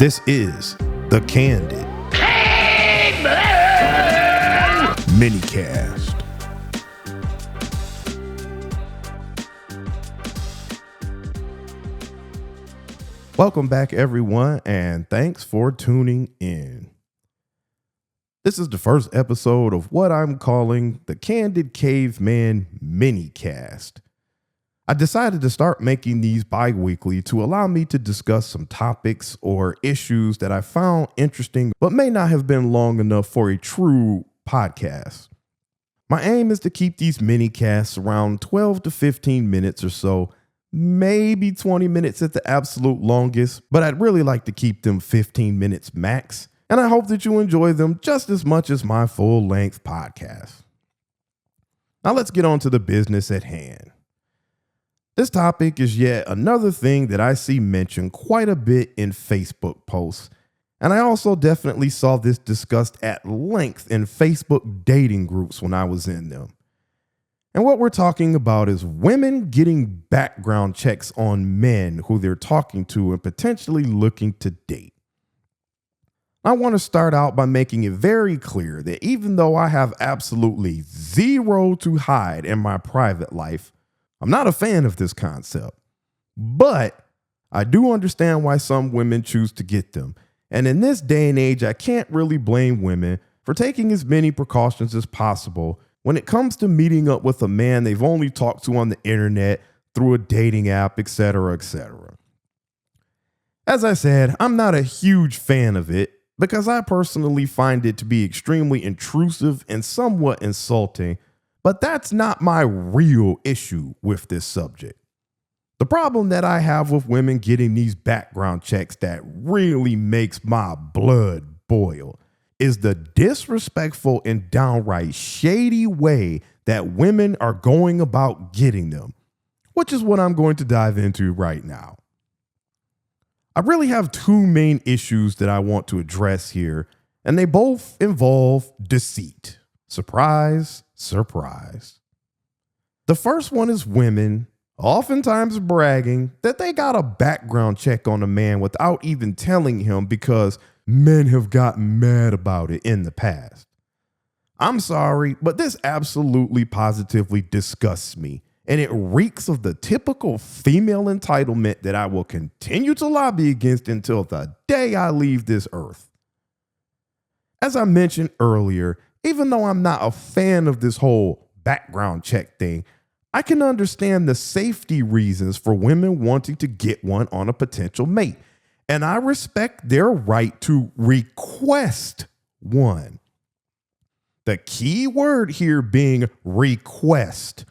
This is the Candid Minicast. Welcome back, everyone, and thanks for tuning in. This is the first episode of what I'm calling the Candid Caveman Minicast. I decided to start making these bi-weekly to allow me to discuss some topics or issues that I found interesting but may not have been long enough for a true podcast. My aim is to keep these mini-casts around 12 to 15 minutes or so, maybe 20 minutes at the absolute longest, but I'd really like to keep them 15 minutes max, and I hope that you enjoy them just as much as my full-length podcast. Now let's get on to the business at hand. This topic is yet another thing that I see mentioned quite a bit in Facebook posts, and I also definitely saw this discussed at length in Facebook dating groups when I was in them. And what we're talking about is women getting background checks on men who they're talking to and potentially looking to date. I want to start out by making it very clear that even though I have absolutely zero to hide in my private life, I'm not a fan of this concept, but I do understand why some women choose to get them. And in this day and age, I can't really blame women for taking as many precautions as possible when it comes to meeting up with a man they've only talked to on the internet, through a dating app, etc., etc. As I said, I'm not a huge fan of it because I personally find it to be extremely intrusive and somewhat insulting. But that's not my real issue with this subject. The problem that I have with women getting these background checks that really makes my blood boil is the disrespectful and downright shady way that women are going about getting them, which is what I'm going to dive into right now. I really have two main issues that I want to address here, and they both involve deceit. Surprise, surprise. The first one is women oftentimes bragging that they got a background check on a man without even telling him because men have gotten mad about it in the past. I'm sorry, but this absolutely positively disgusts me, and it reeks of the typical female entitlement that I will continue to lobby against until the day I leave this earth. As I mentioned earlier, even though I'm not a fan of this whole background check thing, I can understand the safety reasons for women wanting to get one on a potential mate, and I respect their right to request one. The key word here being request.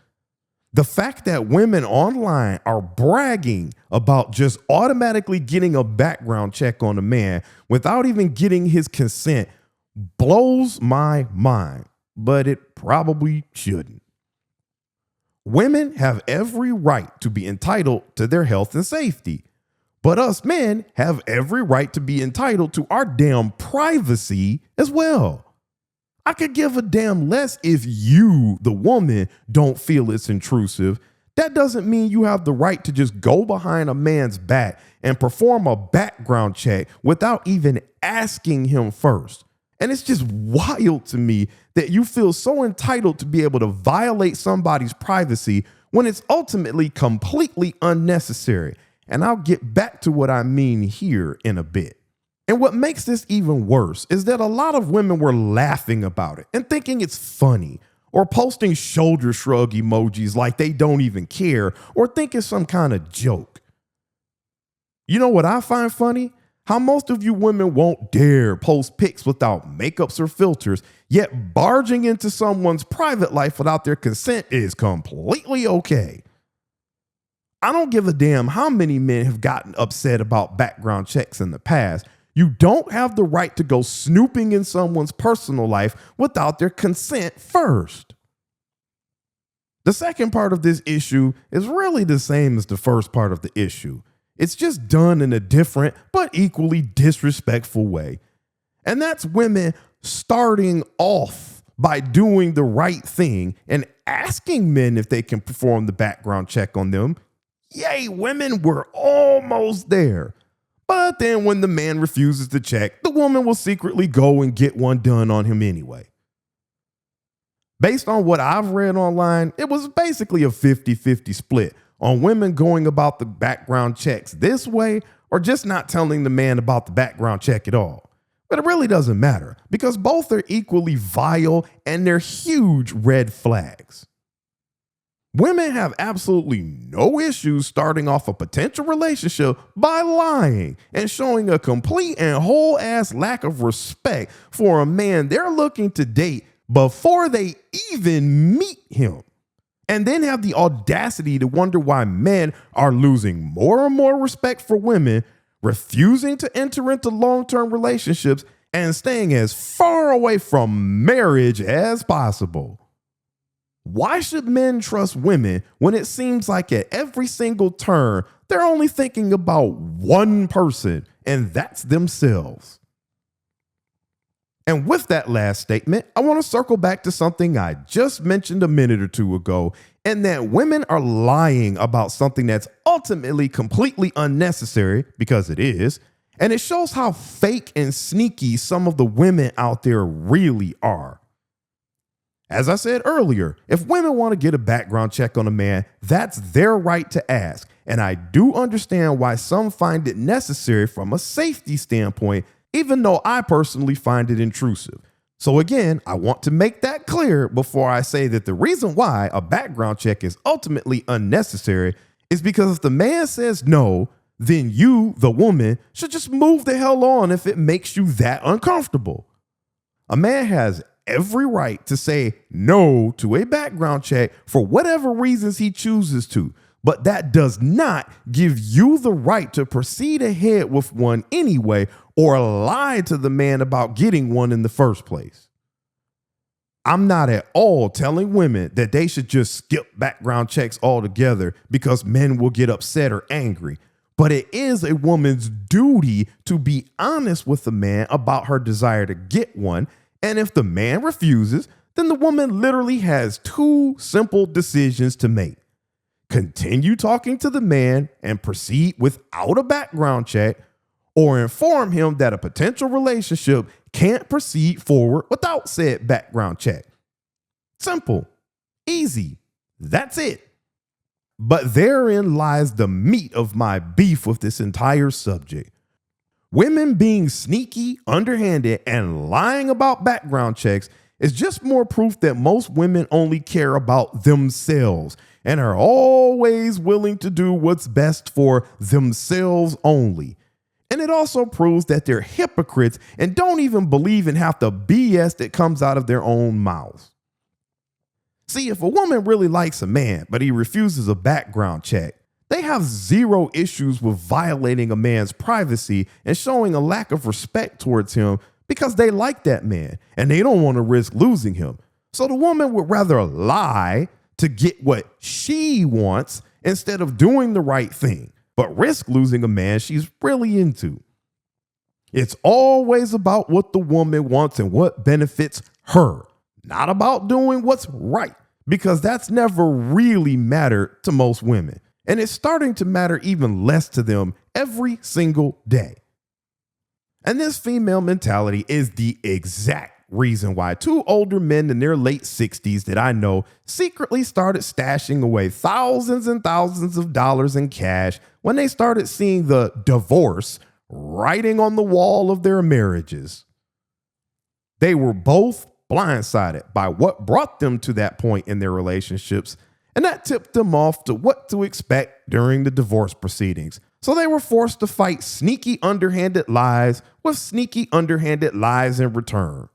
The fact that women online are bragging about just automatically getting a background check on a man without even getting his consent blows my mind, but it probably shouldn't. Women have every right to be entitled to their health and safety, but us men have every right to be entitled to our damn privacy as well. I could give a damn less if you, the woman, don't feel it's intrusive. That doesn't mean you have the right to just go behind a man's back and perform a background check without even asking him first. And it's just wild to me that you feel so entitled to be able to violate somebody's privacy when it's ultimately completely unnecessary. And I'll get back to what I mean here in a bit. And what makes this even worse is that a lot of women were laughing about it and thinking it's funny, or posting shoulder shrug emojis like they don't even care or think it's some kind of joke. You know what I find funny? How most of you women won't dare post pics without makeups or filters, yet barging into someone's private life without their consent is completely okay. I don't give a damn how many men have gotten upset about background checks in the past. You don't have the right to go snooping in someone's personal life without their consent first. The second part of this issue is really the same as the first part of the issue. It's just done in a different but equally disrespectful way. And that's women starting off by doing the right thing and asking men if they can perform the background check on them. Yay, women, we're almost there. But then when the man refuses to check, the woman will secretly go and get one done on him anyway. Based on what I've read online, it was basically a 50-50 split on women going about the background checks this way or just not telling the man about the background check at all. But it really doesn't matter because both are equally vile and they're huge red flags. Women have absolutely no issues starting off a potential relationship by lying and showing a complete and whole ass lack of respect for a man they're looking to date before they even meet him. And then have the audacity to wonder why men are losing more and more respect for women, refusing to enter into long-term relationships, and staying as far away from marriage as possible. Why should men trust women when it seems like at every single turn, they're only thinking about one person, and that's themselves? And with that last statement, I want to circle back to something I just mentioned a minute or two ago, and that women are lying about something that's ultimately completely unnecessary, because it is, and it shows how fake and sneaky some of the women out there really are. As I said earlier, if women want to get a background check on a man, that's their right to ask, and I do understand why some find it necessary from a safety standpoint, even though I personally find it intrusive. So again, I want to make that clear before I say that the reason why a background check is ultimately unnecessary is because if the man says no, then you, the woman, should just move the hell on if it makes you that uncomfortable. A man has every right to say no to a background check for whatever reasons he chooses to, but that does not give you the right to proceed ahead with one anyway or lie to the man about getting one in the first place. I'm not at all telling women that they should just skip background checks altogether because men will get upset or angry, but it is a woman's duty to be honest with the man about her desire to get one, and if the man refuses, then the woman literally has two simple decisions to make. Continue talking to the man and proceed without a background check, or inform him that a potential relationship can't proceed forward without said background check. Simple, easy, that's it. But therein lies the meat of my beef with this entire subject. Women being sneaky, underhanded, and lying about background checks is just more proof that most women only care about themselves and are always willing to do what's best for themselves only. And it also proves that they're hypocrites and don't even believe in half the BS that comes out of their own mouths. See, if a woman really likes a man, but he refuses a background check, they have zero issues with violating a man's privacy and showing a lack of respect towards him because they like that man and they don't want to risk losing him. So the woman would rather lie to get what she wants instead of doing the right thing, but risk losing a man she's really into. It's always about what the woman wants and what benefits her, not about doing what's right, because that's never really mattered to most women. And it's starting to matter even less to them every single day. And this female mentality is the exact reason why two older men in their late 60s that I know secretly started stashing away thousands and thousands of dollars in cash when they started seeing the divorce writing on the wall of their marriages. They were both blindsided by what brought them to that point in their relationships, and that tipped them off to what to expect during the divorce proceedings. So they were forced to fight sneaky, underhanded lies with sneaky, underhanded lies in return.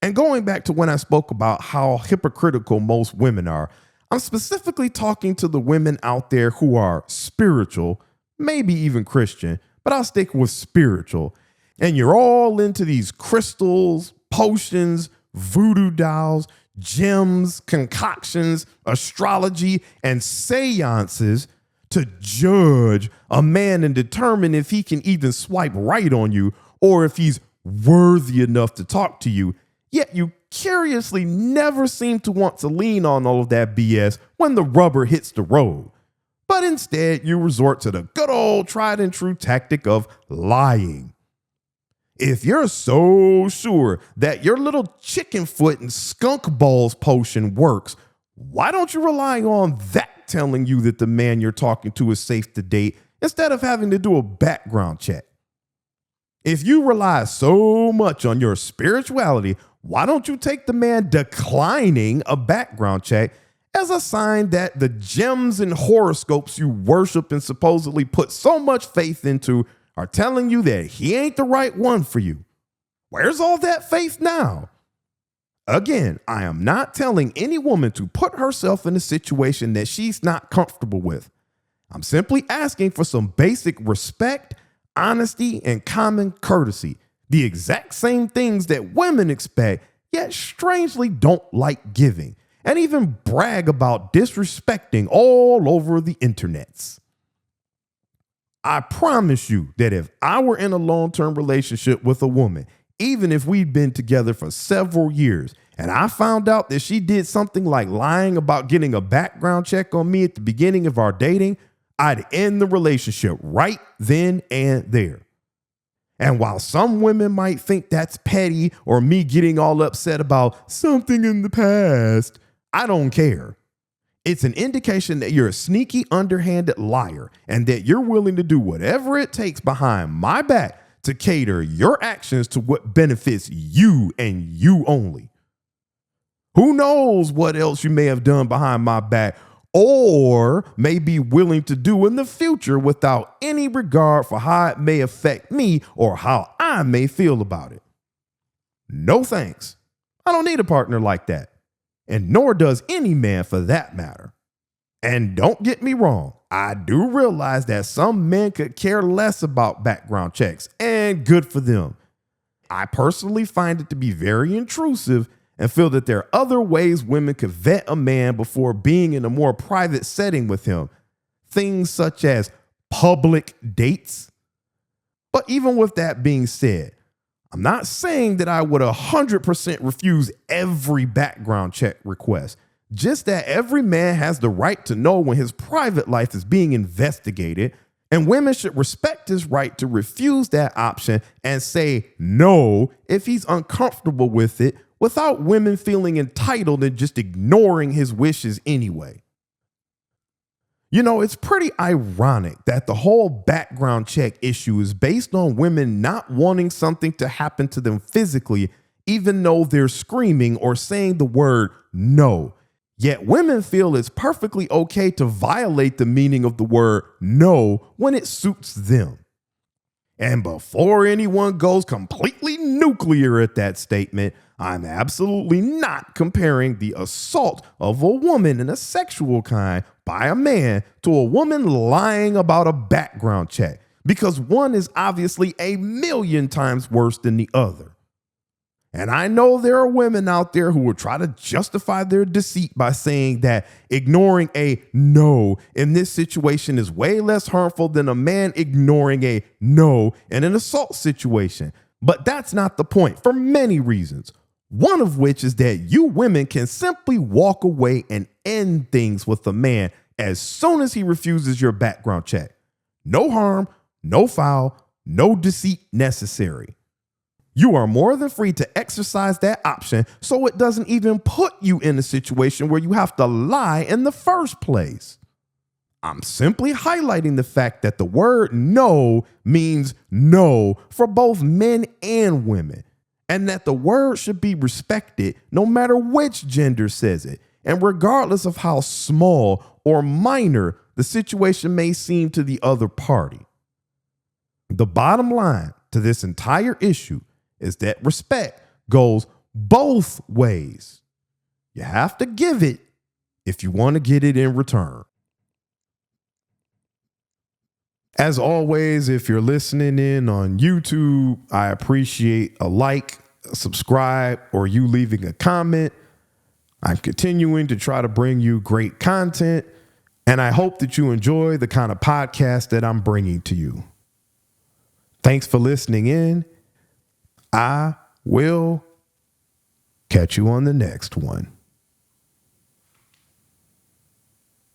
And going back to when I spoke about how hypocritical most women are, I'm specifically talking to the women out there who are spiritual, maybe even Christian, but I'll stick with spiritual. And you're all into these crystals, potions, voodoo dolls, gems, concoctions, astrology, and seances to judge a man and determine if he can even swipe right on you or if he's worthy enough to talk to you. Yet you curiously never seem to want to lean on all of that BS when the rubber hits the road. but instead you resort to the good old tried and true tactic of lying. If you're so sure that your little chicken foot and skunk balls potion works, why don't you rely on that telling you that the man you're talking to is safe to date instead of having to do a background check? If you rely so much on your spirituality, why don't you take the man declining a background check as a sign that the gems and horoscopes you worship and supposedly put so much faith into are telling you that he ain't the right one for you? Where's all that faith now? Again, I am not telling any woman to put herself in a situation that she's not comfortable with. I'm simply asking for some basic respect, honesty, and common courtesy. The exact same things that women expect, yet strangely don't like giving, and even brag about disrespecting all over the internets. I promise you that if I were in a long-term relationship with a woman, even if we'd been together for several years, and I found out that she did something like lying about getting a background check on me at the beginning of our dating, I'd end the relationship right then and there. And while some women might think that's petty or me getting all upset about something in the past, I don't care. It's an indication that you're a sneaky, underhanded liar and that you're willing to do whatever it takes behind my back to cater your actions to what benefits you and you only. Who knows what else you may have done behind my back or may be willing to do in the future without any regard for how it may affect me or how I may feel about it. No thanks. I don't need a partner like that. And nor does any man for that matter. And don't get me wrong, I do realize that some men could care less about background checks, and good for them. I personally find it to be very intrusive and feel that there are other ways women could vet a man before being in a more private setting with him. Things such as public dates. But even with that being said, I'm not saying that I would 100% refuse every background check request, just that every man has the right to know when his private life is being investigated, and women should respect his right to refuse that option and say no if he's uncomfortable with it without women feeling entitled and just ignoring his wishes anyway. You know, it's pretty ironic that the whole background check issue is based on women not wanting something to happen to them physically, even though they're screaming or saying the word no. Yet women feel it's perfectly okay to violate the meaning of the word no when it suits them. And before anyone goes completely nuclear at that statement, I'm absolutely not comparing the assault of a woman in a sexual kind by a man to a woman lying about a background check, because one is obviously a million times worse than the other. And I know there are women out there who will try to justify their deceit by saying that ignoring a no in this situation is way less harmful than a man ignoring a no in an assault situation. But that's not the point for many reasons. One of which is that you women can simply walk away and end things with a man as soon as he refuses your background check. No harm, no foul, no deceit necessary. You are more than free to exercise that option so it doesn't even put you in a situation where you have to lie in the first place. I'm simply highlighting the fact that the word no means no for both men and women, and that the word should be respected no matter which gender says it, and regardless of how small or minor the situation may seem to the other party. The bottom line to this entire issue is that respect goes both ways. You have to give it if you want to get it in return. As always, if you're listening in on YouTube, I appreciate a like, a subscribe, or you leaving a comment. I'm continuing to try to bring you great content, and I hope that you enjoy the kind of podcast that I'm bringing to you. Thanks for listening in. I will catch you on the next one.